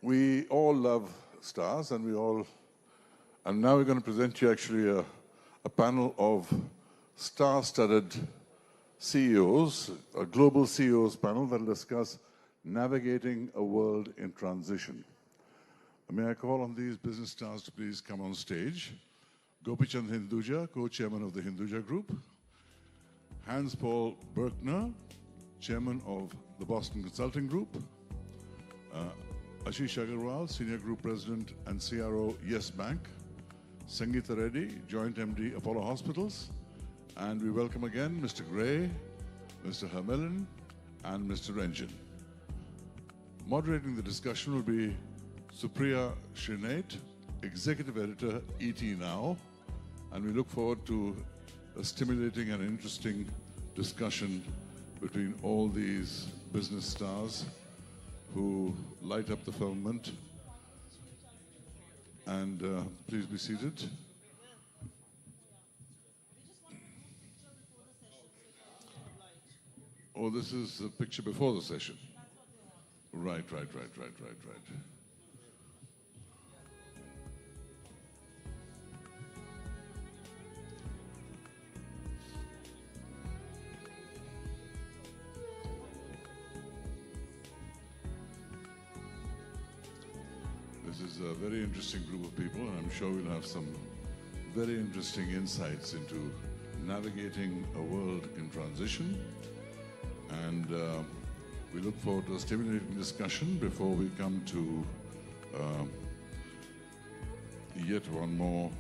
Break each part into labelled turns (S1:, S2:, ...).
S1: we all love stars, and now we're going to present you actually a panel of star-studded CEOs, a global CEOs panel that will discuss navigating a world in transition. May I call on these business stars to please come on stage. Gopichand Hinduja, co-chairman of the Hinduja Group. Hans-Paul Berkner, chairman of the Boston Consulting Group. Ashish Agarwal, senior group president and CRO, Yes Bank. Sangita Reddy, joint MD, Apollo Hospitals. And we welcome again Mr. Gray, Mr. Hermelin, and Mr. Renjan. Moderating the discussion will be Supriya Srinate, executive editor, ET Now. And we look forward to a stimulating and interesting discussion between all these business stars who light up the firmament. And please be seated. Oh, this is a picture before the session. Right. This is a very interesting group of people, and I'm sure we'll have some very interesting insights into navigating a world in transition. And we look forward to a stimulating discussion before we come to yet one more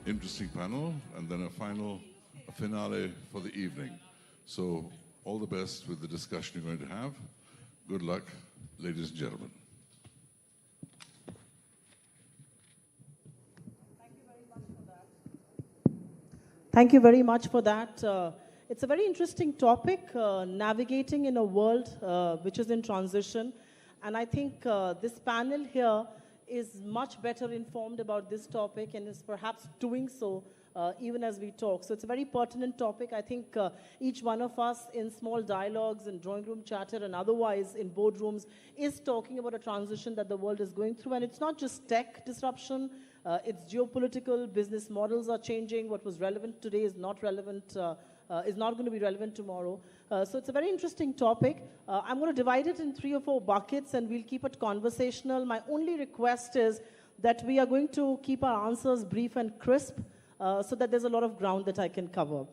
S1: interesting panel, and then a finale for the evening. So all the best with the discussion you're going to have. Good luck, ladies and gentlemen.
S2: Thank you very much for that. It's a very interesting topic, navigating in a world which is in transition. And I think this panel here is much better informed about this topic and is perhaps doing so even as we talk. So it's a very pertinent topic. I think each one of us in small dialogues and drawing room chatter and otherwise in boardrooms is talking about a transition that the world is going through. And it's not just tech disruption. It's geopolitical, business models are changing. What was relevant today is not relevant, is not going to be relevant tomorrow. So it's a very interesting topic. I'm going to divide it in 3 or 4 buckets, and we'll keep it conversational. My only request is that we are going to keep our answers brief and crisp so that there's a lot of ground that I can cover.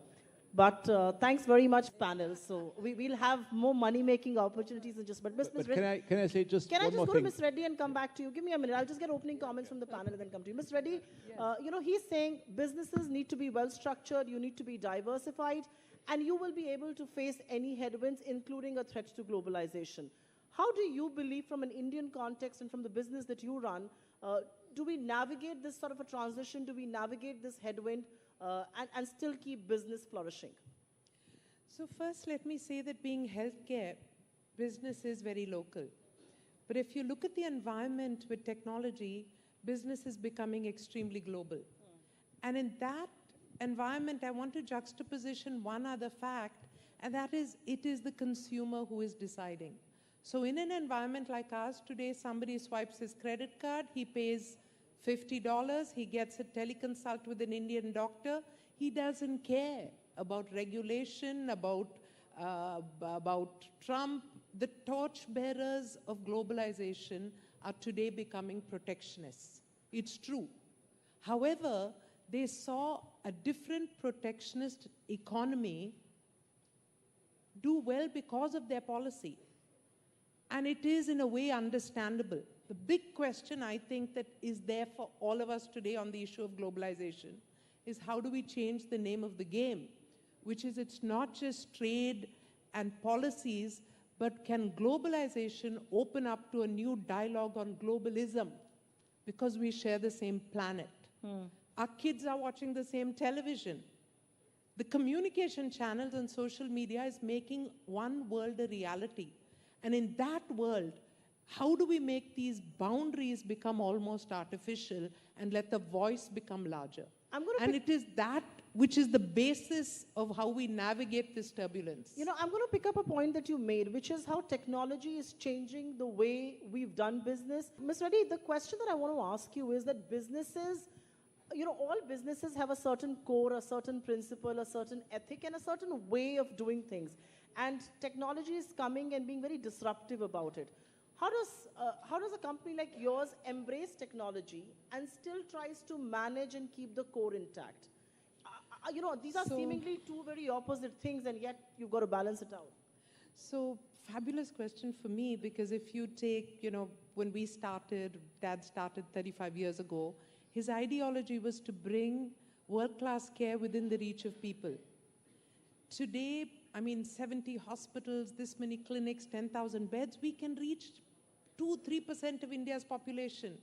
S2: But thanks very much, panel. So we'll have more money-making opportunities in just. But Ms. Reddy,
S3: can I say just one more thing?
S2: Can I just go to Ms. Reddy and come back to you? Give me a minute. I'll just get opening comments from the panel and then come to you. Ms. Reddy, yes. He's saying businesses need to be well-structured, you need to be diversified, and you will be able to face any headwinds, including a threat to globalization. How do you believe, from an Indian context and from the business that you run, do we navigate this sort of a transition? Do we navigate this headwind? And still keep business flourishing?
S4: So first, let me say that being healthcare, business is very local. But if you look at the environment with technology, business is becoming extremely global. And in that environment, I want to juxtaposition one other fact, and that is, it is the consumer who is deciding. So in an environment like ours, today somebody swipes his credit card, he pays $50, he gets a teleconsult with an Indian doctor. He doesn't care about regulation, about Trump. The torchbearers of globalization are today becoming protectionists. It's true. However, they saw a different protectionist economy do well because of their policy. And it is, in a way, understandable. The big question, I think, that is there for all of us today on the issue of globalization is how do we change the name of the game, which is it's not just trade and policies, but can globalization open up to a new dialogue on globalism because we share the same planet. Our kids are watching the same television. The communication channels and social media is making one world a reality. And in that world, how do we make these boundaries become almost artificial and let the voice become larger? And it is that which is the basis of how we navigate this turbulence.
S2: You know, I'm going to pick up a point that you made, which is how technology is changing the way we've done business. Ms. Reddy, the question that I want to ask you is that businesses, you know, all businesses have a certain core, a certain principle, a certain ethic, and a certain way of doing things. And technology is coming and being very disruptive about it. How does a company like yours embrace technology and still tries to manage and keep the core intact? You know, these are seemingly two very opposite things, and yet you've got to balance it out.
S4: So, fabulous question for me, because if you take, you know, when we started, Dad started 35 years ago, his ideology was to bring world-class care within the reach of people. Today, I mean, 70 hospitals, this many clinics, 10,000 beds, we can reach 2-3% of India's population.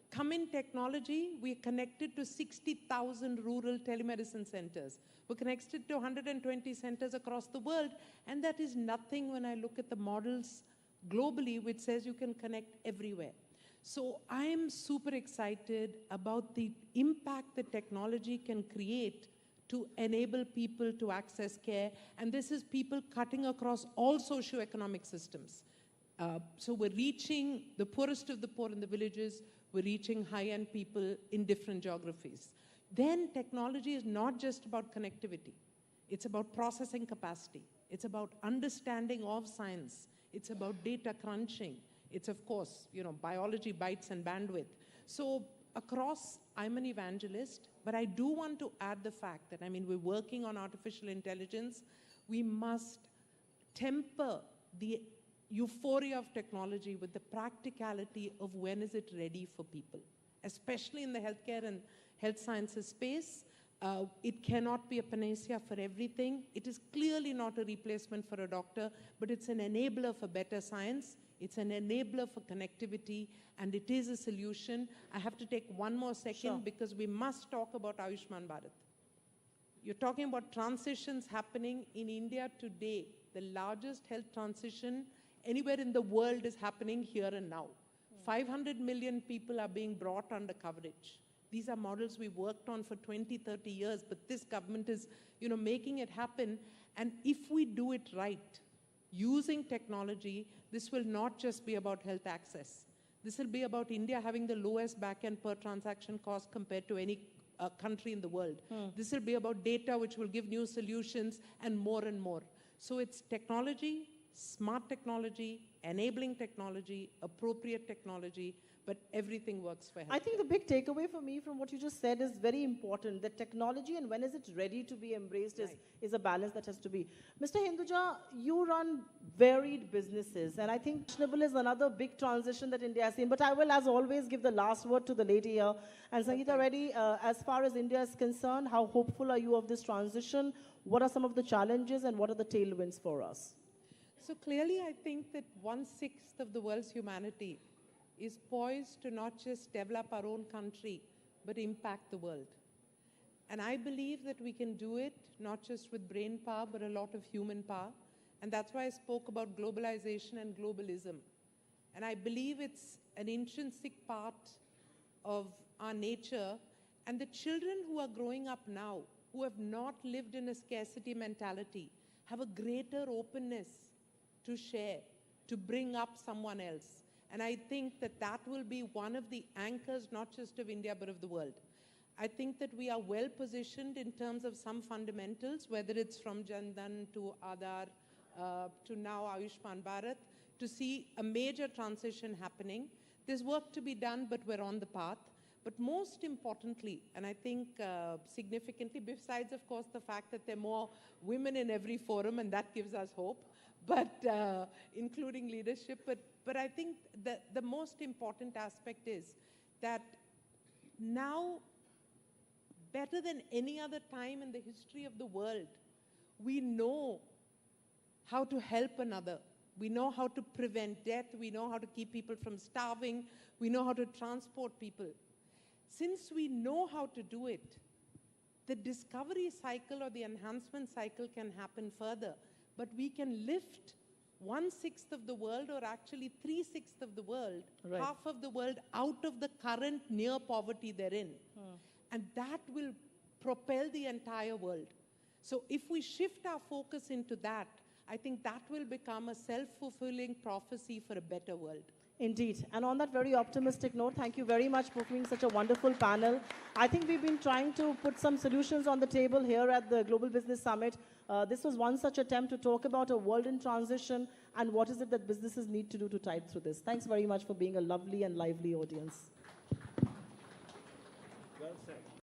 S4: Come in technology, we're connected to 60,000 rural telemedicine centers. We're connected to 120 centers across the world, and that is nothing when I look at the models globally, which says you can connect everywhere. So I am super excited about the impact that technology can create to enable people to access care, and this is people cutting across all socioeconomic systems. So we're reaching the poorest of the poor in the villages, we're reaching high-end people in different geographies. Then technology is not just about connectivity. It's about processing capacity. It's about understanding of science. It's about data crunching. It's, of course, you know, biology, bytes, and bandwidth. So across, I'm an evangelist, but I do want to add the fact that, I mean, we're working on artificial intelligence. We must temper the euphoria of technology with the practicality of when is it ready for people, especially in the healthcare and health sciences space. It cannot be a panacea for everything. It is clearly not a replacement for a doctor, but it's an enabler for better science. It's an enabler for connectivity, and it is a solution. I have to take one more second because we must talk about Ayushman Bharat. You're talking about transitions happening in India today. The largest health transition anywhere in the world is happening here and now. 500 million people are being brought under coverage. These are models we worked on for 20, 30 years, but this government is, you know, making it happen. And if we do it right, using technology, this will not just be about health access. This will be about India having the lowest back-end per transaction cost compared to any country in the world. This will be about data, which will give new solutions, and more and more. So it's technology, smart technology, enabling technology, appropriate technology, but everything works for health.
S2: I think the big takeaway for me from what you just said is very important, that technology and when is it ready to be embraced is a balance that has to be. Mr. Hinduja, you run varied businesses, and I think fashionable is another big transition that India has seen, but I will, as always, give the last word to the lady here. And Sangita Reddy, as far as India is concerned, how hopeful are you of this transition? What are some of the challenges and what are the tailwinds for us?
S4: So clearly, I think that 1/6 of the world's humanity is poised to not just develop our own country, but impact the world. And I believe that we can do it, not just with brain power, but a lot of human power. And that's why I spoke about globalization and globalism. And I believe it's an intrinsic part of our nature. And the children who are growing up now, who have not lived in a scarcity mentality, have a greater openness to share, to bring up someone else. And I think that that will be one of the anchors, not just of India, but of the world. I think that we are well positioned in terms of some fundamentals, whether it's from Jan Dhan to Aadhaar to now Ayushman Bharat, to see a major transition happening. There's work to be done, but we're on the path. But most importantly, and I think significantly, besides, of course, the fact that there are more women in every forum, and that gives us hope, but including leadership. But I think that the most important aspect is that now, better than any other time in the history of the world, we know how to help another. We know how to prevent death. We know how to keep people from starving. We know how to transport people. Since we know how to do it, the discovery cycle or the enhancement cycle can happen further. But we can lift 1/6 of the world, or actually 3/6 of the world, half of the world, out of the current near poverty they're in. And that will propel the entire world. So if we shift our focus into that, I think that will become a self-fulfilling prophecy for a better world.
S2: Indeed. And on that very optimistic note, thank you very much for being such a wonderful panel. I think we've been trying to put some solutions on the table here at the Global Business Summit. This was one such attempt to talk about a world in transition and what is it that businesses need to do to tide through this. Thanks very much for being a lovely and lively audience.